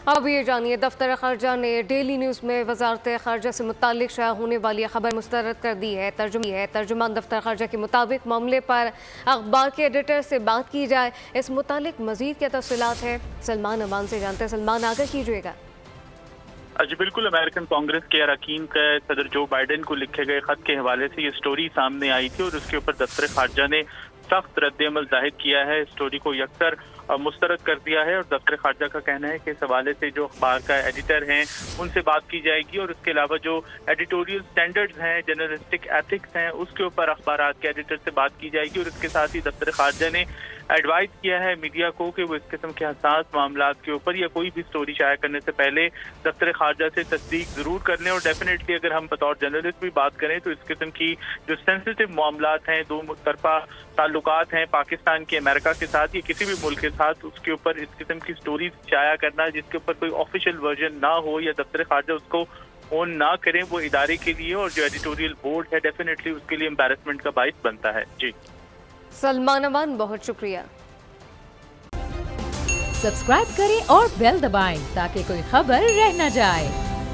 अब ये जानिए, दफ्तर खर्जा ने डेली न्यूज़ में वजारत खर्जा से मुतालिक शाया होने वाली खबर मुस्तरद कर दी है। तर्जुमान दफ्तर खर्जा के मुताबिक मामले पर अखबार के एडिटर से बात की जाए। इस मुतालिक मजीद क्या तफसीलात है, सलमान अमान से जानते हैं। सलमान, आगे कीजिएगा। जी बिल्कुल, अमेरिकन कांग्रेस के अरकान का सदर जो बाइडेन को लिखे गए खत के हवाले से ये स्टोरी सामने आई थी और उसके ऊपर दफ्तर खारजा ने सख्त रद्द-ए-अमल जाहिर किया है। स्टोरी को यकसर मुस्तरद कर दिया है और दफ्तर खारजा का कहना है कि इस हवाले से जो अखबार का एडिटर हैं उनसे बात की जाएगी और उसके अलावा जो एडिटोरियल स्टैंडर्ड्स हैं, जर्नलिस्टिक एथिक्स हैं, उसके ऊपर अखबार के एडिटर से बात की जाएगी। और इसके साथ ही दफ्तर खारजा ने एडवाइस किया है मीडिया को कि वो इस किस्म के हसास मामलात के ऊपर या कोई भी स्टोरी शाया करने से पहले दफ्तर खारजा से तस्दीक जरूर कर लें। और डेफिनेटली अगर हम बतौर जर्नलिस्ट भी बात करें तो इस किस्म की जो सेंसिटिव मामलात हैं, दो तरफा ताल्लुकात हैं पाकिस्तान के अमेरिका के साथ या किसी भी मुल्क के साथ, उसके ऊपर इस किस्म की स्टोरीज शाया करना जिसके ऊपर कोई ऑफिशियल वर्जन ना हो या दफ्तर खारजा उसको ऑन ना करें, वो इदारे के लिए और जो एडिटोरियल बोर्ड है डेफिनेटली उसके लिए एम्बैरेसमेंट का बाइस बनता है। जी सलमान अमान, बहुत शुक्रिया। सब्सक्राइब करें और बेल दबाएं ताकि कोई खबर रह न जाए।